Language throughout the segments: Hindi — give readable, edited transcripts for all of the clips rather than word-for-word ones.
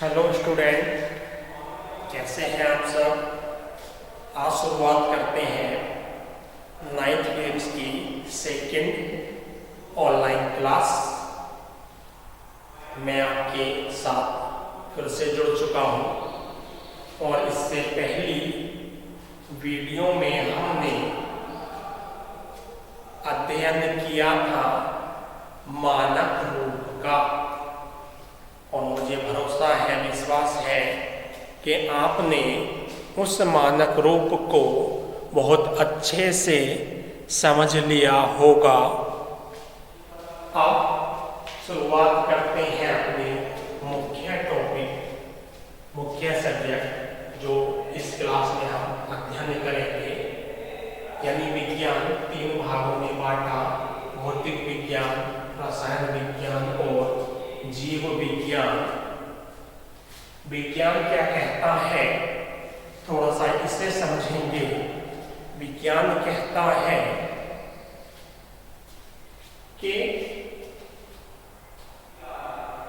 हेलो स्टूडेंट, कैसे हैं आप सब। आज शुरुआत करते हैं नाइन्थ वेव्स की सेकंड ऑनलाइन क्लास। मैं आपके साथ फिर से जुड़ चुका हूं और इससे पहली वीडियो में हमने अध्ययन किया था मानक रूप का, और मुझे भरोसा है, विश्वास है कि आपने उस मानक रूप को बहुत अच्छे से समझ लिया होगा। अब शुरुआत करते हैं अपने मुख्य टॉपिक, मुख्य सब्जेक्ट जो इस क्लास में हम अध्ययन करेंगे, यानी विज्ञान 3 भागों में बांटा: भौतिक विज्ञान, रसायन विज्ञान और जीव विज्ञान। विज्ञान क्या कहता है, थोड़ा सा इसे समझेंगे। विज्ञान कहता है कि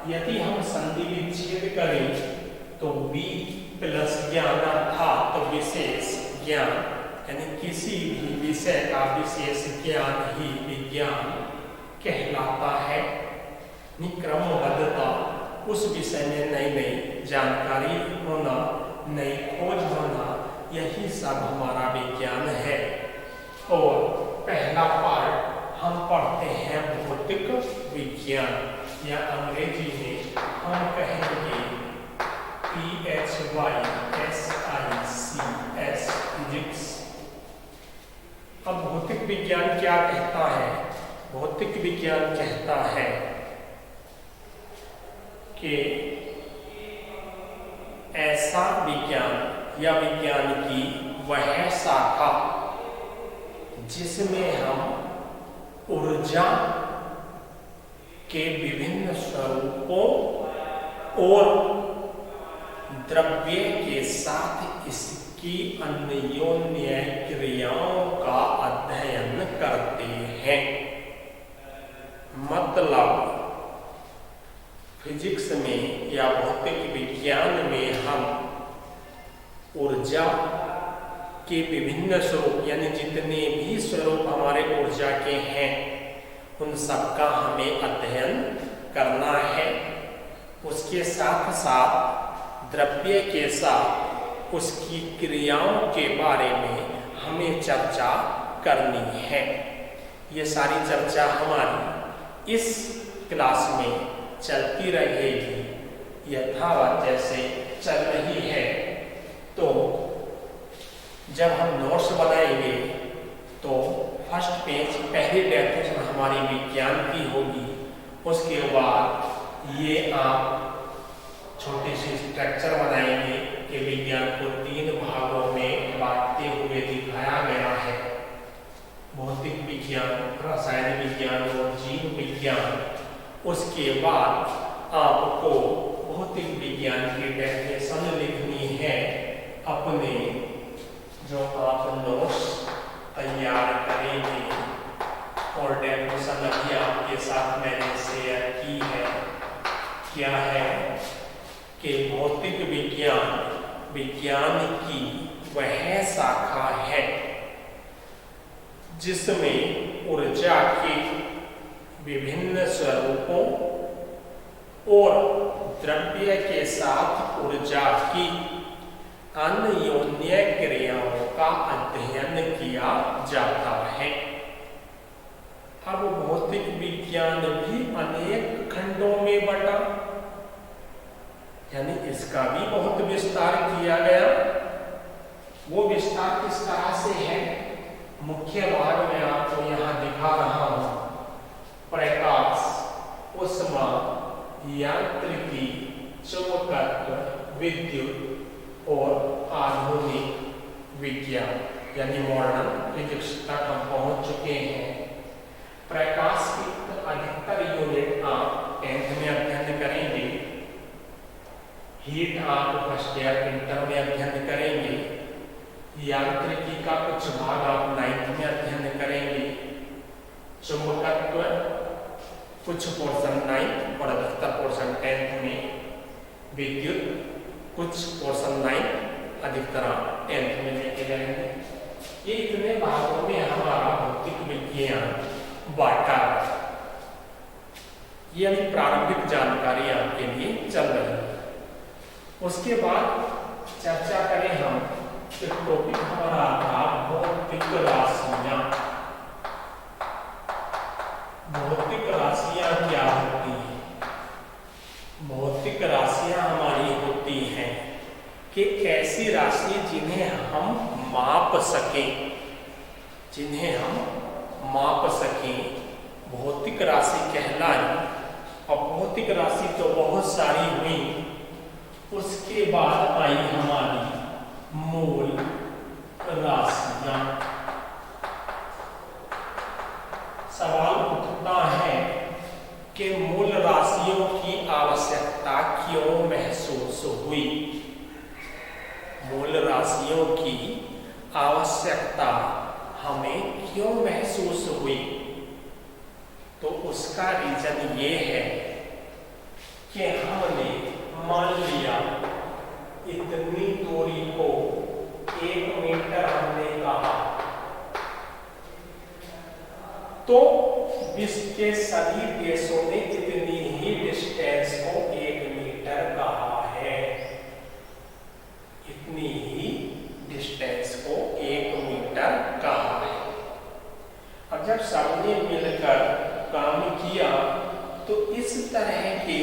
यदि हम संधि विच्छेद करें तो बी प्लस ज्ञान अर्थात तो विशेष ज्ञान, यानी किसी भी विषय का विशेष ज्ञान ही विज्ञान कहलाता है। क्रमबद्धता, उस विषय में नई नई जानकारी होना, नई खोज होना, यही सब हमारा विज्ञान है। और पहला पार्ट हम पढ़ते हैं भौतिक विज्ञान, या अंग्रेजी में हम कहेंगे PHYSICS, फिजिक्स। अब भौतिक विज्ञान क्या कहता है? भौतिक विज्ञान कहता है कि ऐसा विज्ञान या विज्ञान की वह शाखा जिसमें हम ऊर्जा के विभिन्न स्वरूपों और द्रव्य के साथ इसकी अन्योन्य क्रियाओं का अध्ययन करते हैं। मतलब फिजिक्स में या भौतिक विज्ञान में हम ऊर्जा के विभिन्न स्वरूप, यानी जितने भी स्वरूप हमारे ऊर्जा के हैं, उन सबका हमें अध्ययन करना है। उसके साथ साथ द्रव्य के साथ उसकी क्रियाओं के बारे में हमें चर्चा करनी है। ये सारी चर्चा हमारी इस क्लास में चलती रहेगी यथावत जैसे चल रही है। तो जब हम नोट्स बनाएंगे तो फर्स्ट पेज, पहली डेफिनेशन हमारी विज्ञान की होगी। उसके बाद ये आप छोटी सी स्ट्रक्चर बनाएंगे कि विज्ञान को 3 भागों में बांटते हुए दिखाया गया है: भौतिक विज्ञान, रसायन विज्ञान और जीव विज्ञान। उसके बाद आपको भौतिक विज्ञान की डेफिनेशन लिखनी है अपने जो आप नोट्स तैयार करेंगे, और डेफिनेशन अभी आपके साथ मैंने शेयर की है। क्या है कि भौतिक विज्ञान विज्ञान की वह शाखा है जिसमें ऊर्जा के विभिन्न स्वरूपों और द्रव्य के साथ ऊर्जा की अन्योन्य क्रियाओं का अध्ययन किया जाता है। अब भौतिक विज्ञान भी अनेक खंडों में बटा, यानी इसका भी बहुत विस्तार किया गया। वो विस्तार किस तरह से है? मुख्य भाग में आपको यहाँ दिखा रहा हूं: प्रकाश, ऊष्मा, यांत्रिकी, चुंबकत्व, विद्युत और आधुनिक विज्ञान, यानी मॉडर्न फिजिक्स तक हम पहुंच चुके हैं। प्रकाश की अधिकतर यूनिट आप 10th में अध्ययन करेंगे। हीट आप फर्स्ट ईयर इंटर में अध्ययन करेंगे। यांत्रिकी का कुछ भाग आप 9th में अध्ययन करेंगे। चुंबकत्व कुछ पोर्शन 9th और अधिकतर पोर्शन 10th में। विद्युत, कुछ पोर्शन 9, अधिकतर 10th में लेके जाएंगे। ये इतने भागों में हमारा भौतिक विज्ञान बांटा है। ये अभी प्रारंभिक जानकारी आपके लिए चल रही है। उसके बाद चर्चा करें हम, टॉपिक हमारा था भौतिक राशियां। भौतिक राशियां क्या होती हैं? भौतिक राशियां हमारी होती हैं कि ऐसी राशि जिन्हें हम माप सकें, जिन्हें हम माप सकें, भौतिक राशि कहलाई। और भौतिक राशि तो बहुत सारी हुई, उसके बाद आई हमारी मूल राशियां। सवाल उठता है कि मूल राशियों की आवश्यकता क्यों महसूस हुई? मूल राशियों की आवश्यकता हमें क्यों महसूस हुई? तो उसका रीजन ये है कि हमने मान लिया इतनी दूरी को 1 मीटर हमने कहा, तो विश्व के सभी देशों ने इतनी ही डिस्टेंस को 1 मीटर कहा है। इतनी ही डिस्टेंस को 1 मीटर कहा है। अब जब सबने मिलकर काम किया तो इस तरह के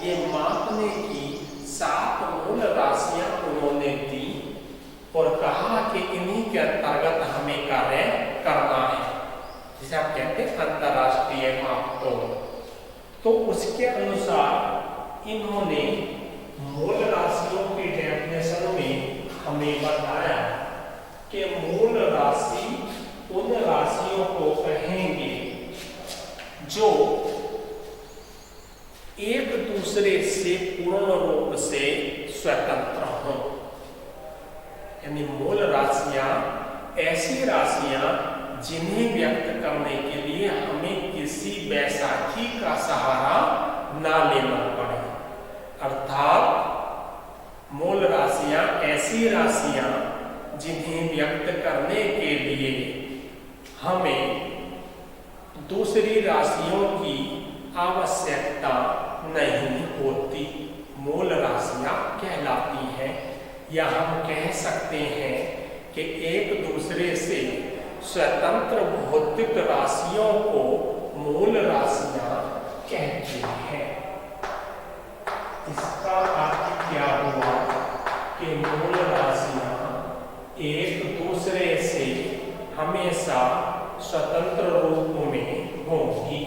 ये मापने की 7 मूल राशियां उन्होंने दी और कहा कि इन्हीं के अंतर्गत हमें कार्य करना है, जिसे आप कहते हैं अंतरराष्ट्रीय मापतोल। तो उसके अनुसार इन्होंने मूल राशियों की डेफिनेशन में हमें बताया कि मूल राशि उन राशियों को कहेंगे जो एक दूसरे से पूर्ण रूप से स्वतंत्र हों। यानी मूल राशियां ऐसी राशियां जिन्हें व्यक्त करने के लिए हमें किसी बैसाखी का सहारा ना लेना पड़े। अर्थात मूल राशियां ऐसी राशियां जिन्हें व्यक्त करने के लिए हमें दूसरी राशियों की आवश्यकता नहीं होती, मूल राशियां कहलाती हैं। या हम कह सकते हैं कि एक दूसरे से स्वतंत्र भौतिक राशियों को मूल राशियां कहते हैं। इसका अर्थ क्या हुआ कि मूल राशियां एक दूसरे से हमेशा स्वतंत्र रूप में होंगी।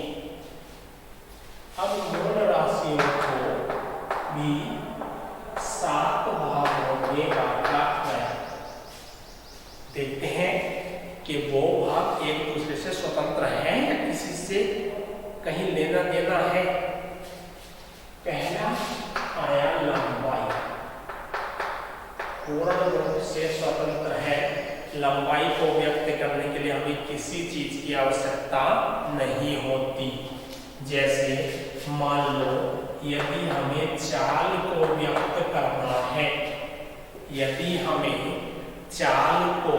अब मूल राशियों को भी 7 भागों में बांटा गया। देखते हैं कि वो भाग एक दूसरे से स्वतंत्र हैं या किसी से कहीं लेना देना है। पहला आया लंबाई, पूर्ण रूप से स्वतंत्र है। लंबाई को व्यक्त करने के लिए हमें किसी चीज की आवश्यकता नहीं होती। जैसे मान लो यदि हमें चाल को व्यक्त करना है, यदि हमें चाल को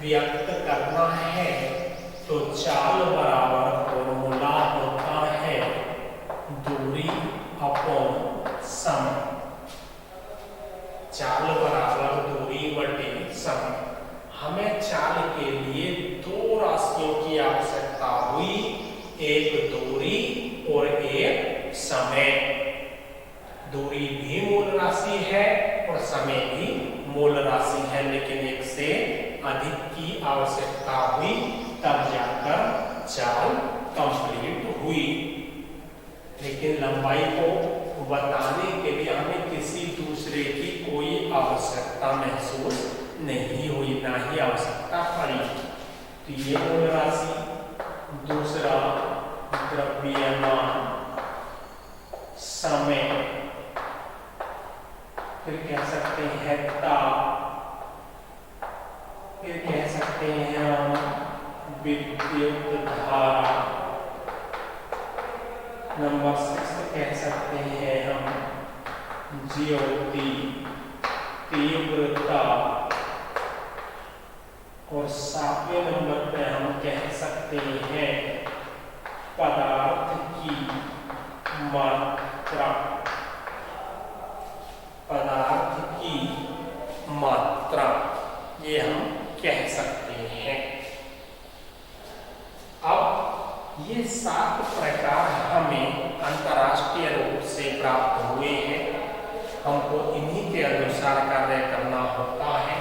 व्यक्त करना है तो चाल बराबर फॉर्मूला होता है दूरी अपॉन समय। चाल बराबर दूरी बटे समय। हमें चाल के लिए 2 राशियों की आवश्यकता हुई, एक दूरी और एक समय। दूरी भी मूल राशि है और समय भी मूल राशि है, लेकिन एक से अधिक की आवश्यकता हुई, तब जाकर चाल कंप्लीट हुई। लेकिन लंबाई को बताने के लिए हमें किसी दूसरे की कोई आवश्यकता महसूस नहीं हुई, ना ही आवश्यकता पड़ी। तो ये मूल राशि। दूसरा द्रव्यमान, समय, फिर कह सकते हैं ताप, फिर कह सकते हैं हम विद्युत धारा। नंबर 6 कह सकते हैं हम ज्योति तीव्रता, और 7वें नंबर पे हम कह सकते हैं पदार्थ की मात्रा, पदार्थ की मात्रा, ये हम कह सकते हैं। अब ये 7 प्रकार हमें अंतर्राष्ट्रीय रूप से प्राप्त हुए हैं, हमको इन्हीं के अनुसार कार्य करना होता है।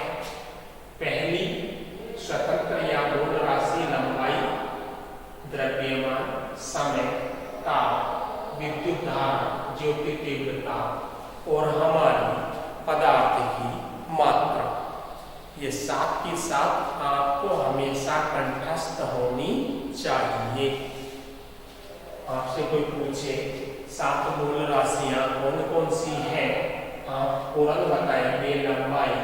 पहली, स्वतंत्र या मूल राशि लंबाई, द्रव्यमान, समय, ताप, विद्युत धारा, ज्योति तीव्रता और हमारी पदार्थ की मात्रा। ये 7 की 7 आपको हमेशा कंठस्थ होनी चाहिए। आपसे कोई पूछे 7 मूल राशियां कौन कौन सी हैं, आप तुरंत बताएंगे लंबाई,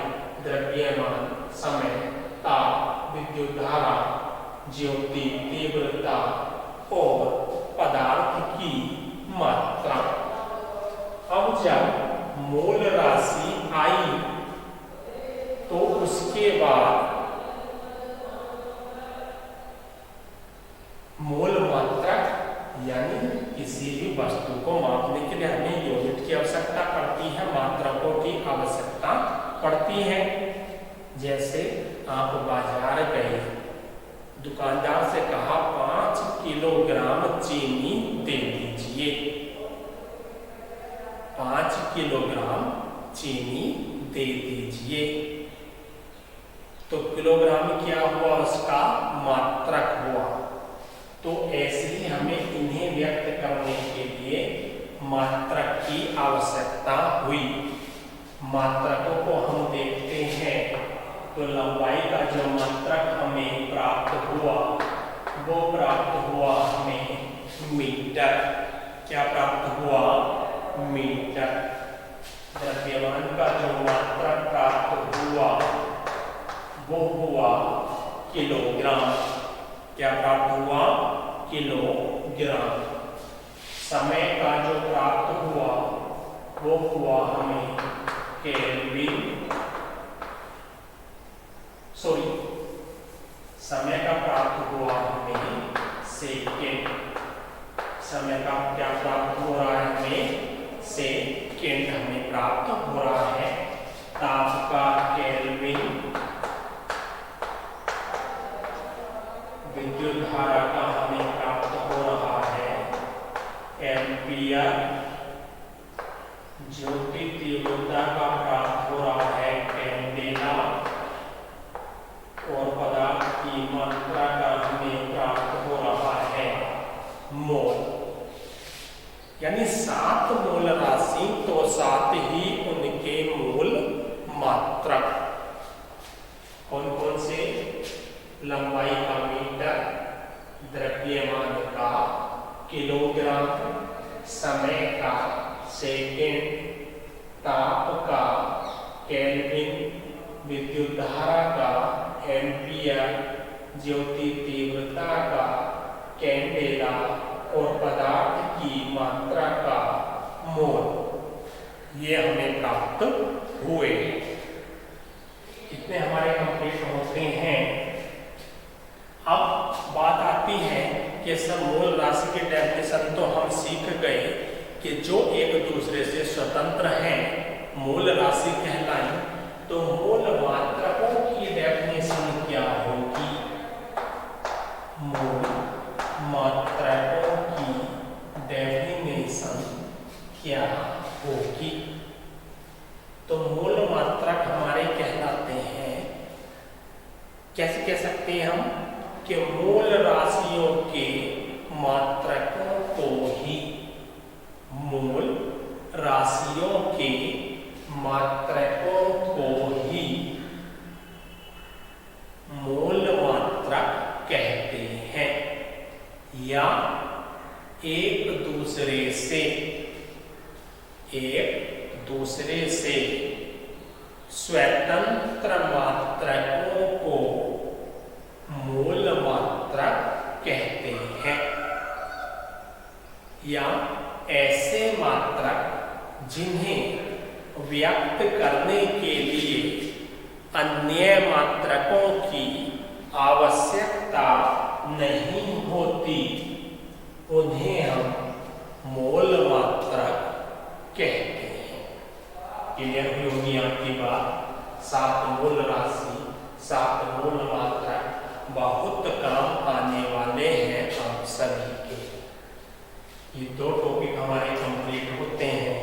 द्रव्यमान, समय, ताप, विद्युत धारा, ज्योति तीव्रता और पदार्थ की मात्रा। अब जब मूल राशि आई तो उसके बाद मूल मात्रा, यानी किसी भी वस्तु को मापने के लिए हमें यूनिट की आवश्यकता पड़ती है, मात्रकों की आवश्यकता पड़ती है। जैसे आप बाजार गए, दुकानदार से कहा 5 किलोग्राम चीनी दे दीजिए, 5 किलोग्राम चीनी दे दीजिए। तो किलोग्राम क्या हुआ, उसका मात्रक हुआ। तो ऐसे ही हमें इन्हें व्यक्त करने के लिए मात्रक की आवश्यकता हुई। मात्रकों को हम देखते हैं तो लंबाई का जो मात्रक हमें प्राप्त हुआ वो प्राप्त हुआ हमें मीटर। क्या प्राप्त हुआ, मीटर। द्रव्यमान का जो मात्रक प्राप्त हुआ वो हुआ किलोग्राम। क्या प्राप्त हुआ, किलोग्राम। समय का जो प्राप्त हुआ वो हुआ हमें केल्विन, समय का प्राप्त हुआ हमें सेकेंड। समय का क्या प्राप्त हो रहा है हमें, सेकेंड हमें प्राप्त हो रहा है। ताप का केल्विन, विद्युत धारा का हमें प्राप्त हो रहा है एम्पियर, ज्योति तीव्रता का प्राप्त हो रहा है कैंडेला, और पदार्थ की मात्रा का हमें प्राप्त हो रहा है मोल। यानी 7 मूल राशि तो 7 ही उनके मूल मात्रक। कौन कौन से, लंबाई का मीटर, द्रव्यमान का किलोग्राम, समय का सेकेंड, ताप का केल्विन, विद्युत धारा का एम्पियर, ज्योति तीव्रता का कैंडेला और पदार्थ की मात्रा का मोल। ये हमें प्राप्त हुए। इतने हमारे कंप्लीट होते हैं। अब बात आती है कि सब मूल राशि के डेफिनेशन तो हम सीख गए कि जो एक दूसरे से स्वतंत्र हैं मूल राशि कहलाई। तो मूल मात्रकों की डेफिनेशन क्या होगी, मूल मात्रकों की डेफिनेशन क्या होगी। तो मूल मात्रक हमारे कहलाते हैं, कैसे कह सकते हैं हम, कि मूल राशियों के मात्रकों को ही, मूल राशियों के मात्रकों को ही मूल मात्रक कहते हैं, या एक दूसरे से स्वतंत्र मात्रकों को मूल मात्रक कहते हैं, या ऐसे मात्रक जिन्हें व्यक्त करने के लिए अन्य मात्रकों की आवश्यकता नहीं होती, उन्हें हम मूल मात्रक कहते हैं। क्लियर हुई होगी आपकी बात। 7 मूल राशि, 7 मूल मात्रक बहुत काम आने वाले हैं आप सभी के। ये 2 टॉपिक हमारे कंप्लीट होते हैं।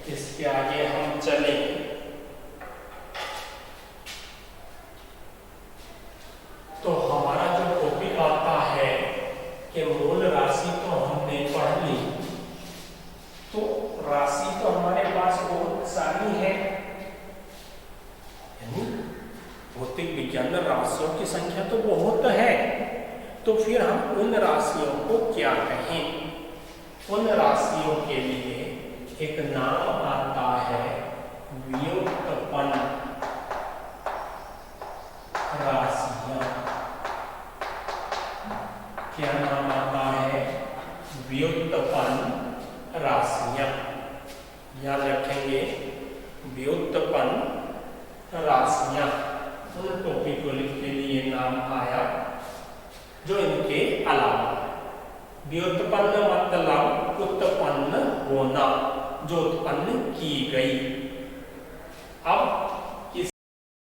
इसके आगे हम चलें तो हमारा जो टॉपिक आता है कि मूल राशि तो हमने पढ़ ली, तो राशि तो हमारे पास बहुत सारी है, यानी भौतिक विज्ञान में राशियों की संख्या तो बहुत है। तो फिर हम उन राशियों को क्या कहें? उन राशियों के लिए एक नाम आता है व्युत्पन्न राशियां। क्या नाम आता है? व्युत्पन्न राशियां। याद रखेंगे, व्युत्पन्न राशियां उन टॉपिकों के लिए नाम आया जो इनके अलावा। व्युत्पन्न मतलब उत्पन्न होना, जो उत्पन्न की गई।